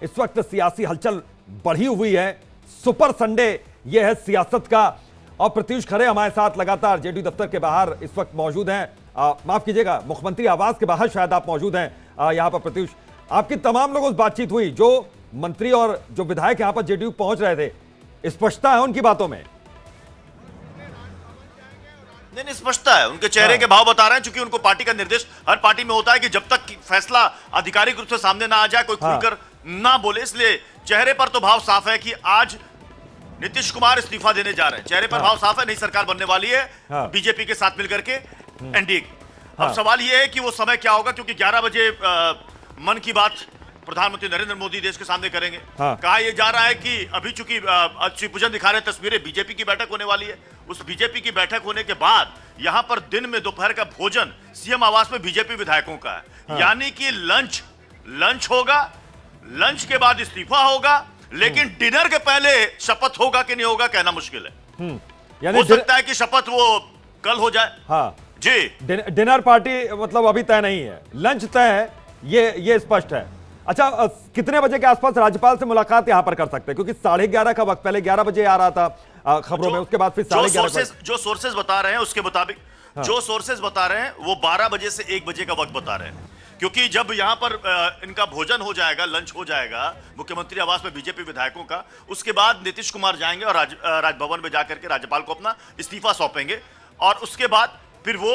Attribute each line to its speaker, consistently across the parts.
Speaker 1: इस वक्त सियासी हलचल बढ़ी हुई है। सुपर संडे यह है सियासत का। और प्रत्युष खरे हमारे साथ लगातार जेडीयू दफ्तर के बाहर इस वक्त मौजूद हैं। माफ कीजिएगा, मुख्यमंत्री आवास के बाहर शायद आप मौजूद हैं। यहां पर प्रत्युष, आपकी तमाम लोगों से बातचीत हुई, जो मंत्री और जो विधायक यहां पर जेडीयू पहुंच रहे थे, स्पष्टता है उनकी बातों में?
Speaker 2: नहीं, स्पष्टता है, उनके चेहरे के भाव बता रहे हैं, क्योंकि उनको पार्टी का निर्देश हर पार्टी में होता है कि जब तक फैसला आधिकारिक रूप से सामने ना आ जाए कोई खुलकर ना बोले। इसलिए चेहरे पर तो भाव साफ है कि आज नीतीश कुमार इस्तीफा देने जा रहे हैं। चेहरे पर भाव साफ है, नई सरकार बनने वाली है बीजेपी के साथ मिलकर के, एनडीए की। अब सवाल यह है कि वो समय क्या होगा, क्योंकि 11 बजे मन की बात प्रधानमंत्री नरेंद्र मोदी देश के सामने करेंगे। कहा यह जा रहा है कि अभी चूंकि श्री पूजन दिखा रहे तस्वीरें, बीजेपी की बैठक होने वाली है। उस बीजेपी की बैठक होने के बाद यहां पर दिन में दोपहर का भोजन सीएम आवास में बीजेपी विधायकों का है। यानी कि लंच होगा, लंच के बाद इस्तीफा होगा, लेकिन डिनर के पहले शपथ होगा कि नहीं होगा कहना मुश्किल है।
Speaker 1: यानी
Speaker 2: हो सकता है कि शपथ वो कल हो जाए।
Speaker 1: हाँ
Speaker 2: जी,
Speaker 1: डिनर पार्टी मतलब अभी तय नहीं है, लंच तय है, ये स्पष्ट है। अच्छा, कितने बजे के आसपास राज्यपाल से मुलाकात यहां पर कर सकते हैं? क्योंकि 11:30 का वक्त, पहले 11 बजे आ रहा था खबरों में, उसके बाद फिर 11:30।
Speaker 2: जो सोर्सेज बता रहे हैं उसके मुताबिक, जो सोर्सेज बता रहे हैं वो 12 बजे से 1 बजे का वक्त बता रहे हैं। क्योंकि जब यहां पर इनका भोजन हो जाएगा, लंच हो जाएगा मुख्यमंत्री आवास में बीजेपी विधायकों का, उसके बाद नीतीश कुमार जाएंगे और राजभवन में जाकर के राज्यपाल को अपना इस्तीफा सौंपेंगे। और उसके बाद फिर वो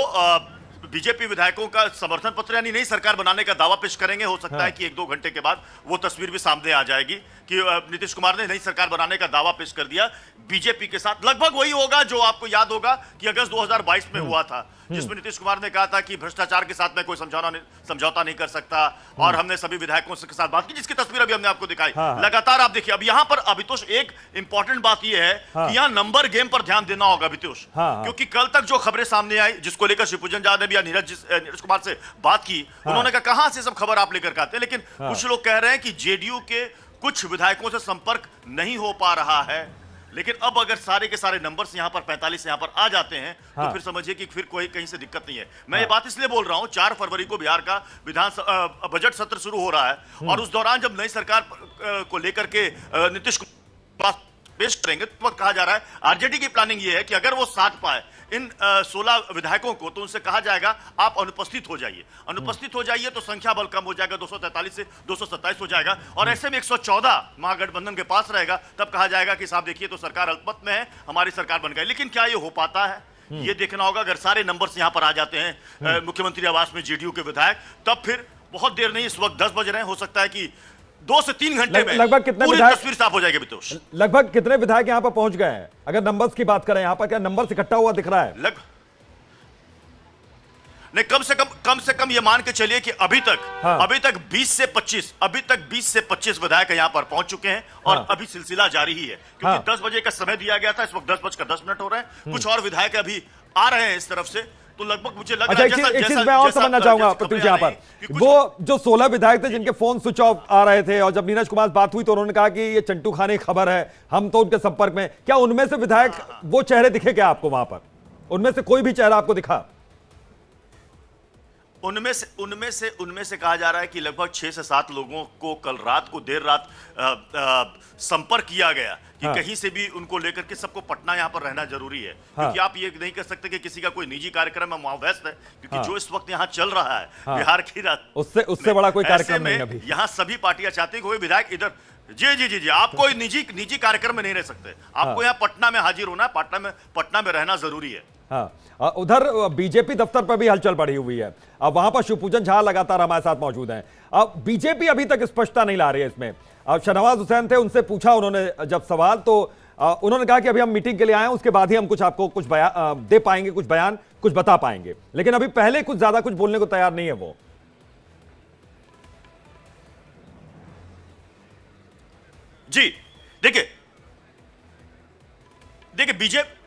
Speaker 2: बीजेपी विधायकों का समर्थन पत्र यानी नई सरकार बनाने का दावा पेश करेंगे। हो सकता है कि 1-2 घंटे के बाद वो तस्वीर भी सामने आ जाएगी कि नीतीश कुमार ने नई सरकार बनाने का दावा पेश कर दिया बीजेपी के साथ। लगभग वही होगा जो आपको याद होगा कि अगस्त 2022 में हुआ था, जिसमें नीतीश कुमार ने कहा था कि भ्रष्टाचार के साथ मैं कोई समझौता नहीं कर सकता, और हमने सभी विधायकों के साथ बात की, जिसकी तस्वीर अभी हमने आपको दिखाई। लगातार आप देखिए, अब यहां पर अभितोष एक इंपॉर्टेंट बात यह है कि यहां नंबर गेम पर ध्यान देना होगा अभितोष, क्योंकि कल तक जो खबरें सामने आई, जिसको लेकर श्री पूजन यादव ने भी नीरज कुमार से बात की, उन्होंने कहा कहां से सब खबर आप लेकर आते हैं। लेकिन कुछ लोग कह रहे हैं कि जेडीयू के कुछ विधायकों से संपर्क नहीं हो पा रहा है। लेकिन अब अगर सारे के सारे नंबर्स यहां पर 45 यहां पर आ जाते हैं तो फिर समझिए कि फिर कोई कहीं से दिक्कत नहीं है। मैं ये बात इसलिए बोल रहा हूं, 4 फरवरी को बिहार का बजट सत्र शुरू हो रहा है, और उस दौरान जब नई सरकार को लेकर के नीतीश कुमार पेश करेंगे तो वक्त कहा जा रहा है, आरजेडी की प्लानिंग ये है कि अगर वो साथ पाए इन 16 विधायकोों को, तो उनसे कहा जाएगा आप अनुपस्थित हो जाइए। अनुपस्थित हो जाइए तो संख्या बल कम हो जाएगा, 243 से 227 हो जाएगा, और ऐसे में 114 महागठबंधन के पास रहेगा। तब कहा जाएगा कि साहब देखिए, तो सरकार अल्पमत में है, हमारी सरकार बन गई। लेकिन क्या ये हो पाता है, ये देखना होगा। अगर सारे नंबर्स यहां पर आ जाते हैं मुख्यमंत्री आवास में जेडीयू के विधायक, तब फिर बहुत देर नहीं, इस वक्त 10 बज रहे हैं, हो सकता है कि 2 से 3 घंटे में
Speaker 1: लगभग कितने
Speaker 2: पूरी तस्वीर साफ हो जाएगी। बितोष,
Speaker 1: लगभग कितने विधायक यहां पर पहुंच गए हैं? अगर नंबर्स की बात करें, यहां पर क्या नंबर इकट्ठा हुआ दिख रहा है?
Speaker 2: नहीं, कम से कम ये मान के चलिए कि अभी तक 20 से 25 विधायक यहां पर पहुंच चुके हैं, और अभी सिलसिला जारी ही है, क्योंकि 10 बजे का समय दिया गया था, इस वक्त 10:10 हो रहे हैं। कुछ और विधायक अभी आ रहे हैं इस तरफ से, तो लगभग मुझे लग रहा है
Speaker 1: एक चीज मैं और समझना चाहूंगा प्रत्युष, यहां पर वो जो 16 विधायक थे जिनके फोन स्विच ऑफ आ रहे थे, और जब नीरज कुमार बात हुई तो उन्होंने कहा कि ये चंटू खाने की खबर है, हम तो उनके संपर्क में। क्या उनमें से विधायक वो चेहरे दिखे क्या आपको वहां पर? उनमें से कोई भी चेहरा आपको दिखा?
Speaker 2: उनमें से कहा जा रहा है कि लगभग 6 से 7 लोगों को कल रात को देर रात संपर्क किया गया कि कहीं से भी उनको लेकर के सबको पटना यहां पर रहना जरूरी है, क्योंकि आप ये नहीं कर सकते कि किसी का कोई निजी कार्यक्रम है वहां व्यस्त है, क्योंकि जो इस वक्त यहां चल रहा है बिहार की रात,
Speaker 1: उससे बड़ा कोई कार्यक्रम नहीं अभी।
Speaker 2: यहां सभी पार्टियां चाहती है कि कोई विधायक इधर जी आप कोई निजी कार्यक्रम में नहीं रह सकते, आपको यहां पटना में हाजिर होना है, पटना में रहना जरूरी है।
Speaker 1: उधर बीजेपी दफ्तर पर भी हलचल बढ़ी हुई है। अब वहां पर शिवपूजन झा लगातार हमारे साथ मौजूद हैं। अब बीजेपी अभी तक स्पष्टता नहीं ला रही है इसमें। अब शहनवाज हुसैन थे, उनसे पूछा उन्होंने जब सवाल, तो उन्होंने कहा कि अभी हम मीटिंग के लिए आए हैं, उसके बाद ही हम कुछ आपको कुछ दे पाएंगे, कुछ बयान कुछ बता पाएंगे। लेकिन अभी पहले कुछ ज्यादा कुछ बोलने को तैयार नहीं है वो।
Speaker 2: जी देखिए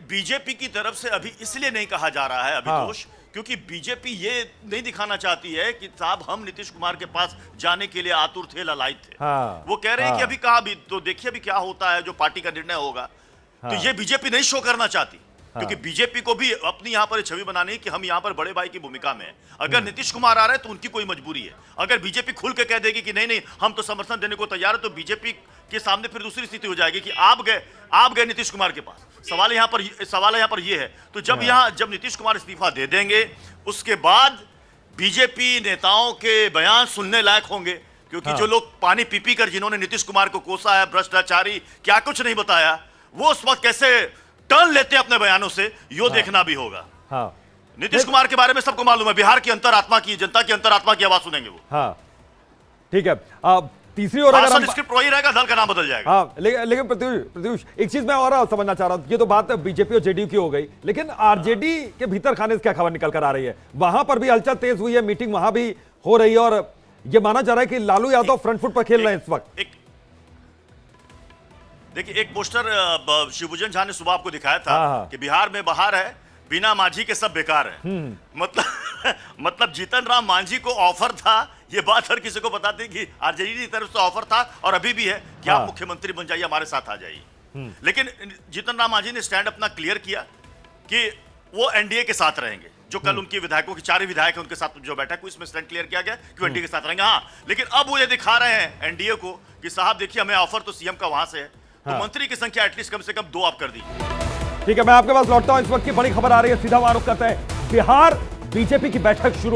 Speaker 2: बीजेपी की तरफ से अभी इसलिए नहीं कहा जा रहा है अभितोष, क्योंकि बीजेपी ये नहीं दिखाना चाहती है कि साहब हम नीतीश कुमार के पास जाने के लिए आतुर थे, ललायत थे। वो कह रहे हैं कि अभी कहा, अभी तो देखिए अभी क्या होता है, जो पार्टी का निर्णय होगा। तो ये बीजेपी नहीं शो करना चाहती। क्योंकि बीजेपी को भी अपनी यहां पर ये छवि बनानी है कि हम यहां पर बड़े भाई की भूमिका में हैं। अगर नीतीश कुमार आ रहे हैं तो उनकी कोई मजबूरी है। अगर बीजेपी खुल के कह देगी कि नहीं नहीं हम तो समर्थन देने को तैयार है, तो बीजेपी के सामने फिर दूसरी स्थिति हो जाएगी कि आप गए नीतीश कुमार के पास। सवाल यहां पर ये है। तो जब नीतीश कुमार इस्तीफा दे देंगे, उसके बाद बीजेपी नेताओं के बयान सुनने लायक होंगे, क्योंकि जो लोग पानी पी पी कर जिन्होंने नीतीश कुमार को कोसा है, भ्रष्टाचारी, क्या कुछ नहीं बताया, वो उस वक्त कैसे टर्न लेते हैं अपने बयानों से, यो देखना भी होगा।
Speaker 1: हाँ,
Speaker 2: नीतीश कुमार के बारे में सबको मालूम है, बिहार की अंतरात्मा की, जनता की अंतरात्मा की आवाज सुनेंगे वो।
Speaker 1: हाँ, ठीक है। तीसरी ओर अगर हम
Speaker 2: स्क्रिप्ट वही रहेगा, दल का नाम बदल जाएगा।
Speaker 1: हाँ, लेकिन प्रत्युष, एक चीज मैं और समझना चाह रहा हूं। ये तो बात बीजेपी और जेडीयू की हो गई, लेकिन आरजेडी के भीतर खाने से क्या खबर निकल कर आ रही है? वहां पर भी हलचल तेज हुई है, मीटिंग वहां भी हो रही है, और ये माना जा रहा है कि लालू यादव फ्रंट फुट पर खेल रहे हैं इस वक्त।
Speaker 2: देखिए, एक पोस्टर शिवभूषण झा ने सुबह आपको दिखाया था कि बिहार में बहार है, बिना मांझी के सब बेकार है। मतलब जीतन राम मांझी को ऑफर था, ये बात हर किसी को बताती कि आरजेडी की तरफ से ऑफर था और अभी भी है कि आप मुख्यमंत्री बन जाइए, हमारे साथ आ जाइए। लेकिन जीतन राम मांझी ने स्टैंड अपना क्लियर किया कि वो एनडीए के साथ रहेंगे। जो कल उनके विधायकों की 4 विधायक हैं, उनके साथ जो बैठक हुई, इसमें स्टैंड क्लियर किया गया कि एनडीए के साथ रहेंगे। हाँ, लेकिन अब वो ये दिखा रहे हैं एनडीए को कि साहब देखिए, हमें ऑफर तो सीएम का वहां से है, तो मंत्री की संख्या एटलीस्ट कम से कम 2 आप कर दीजिए।
Speaker 1: ठीक है, मैं आपके पास लौटता हूं। इस वक्त की बड़ी खबर आ रही है, सीधा वारुख करते हैं। बिहार बीजेपी की बैठक शुरू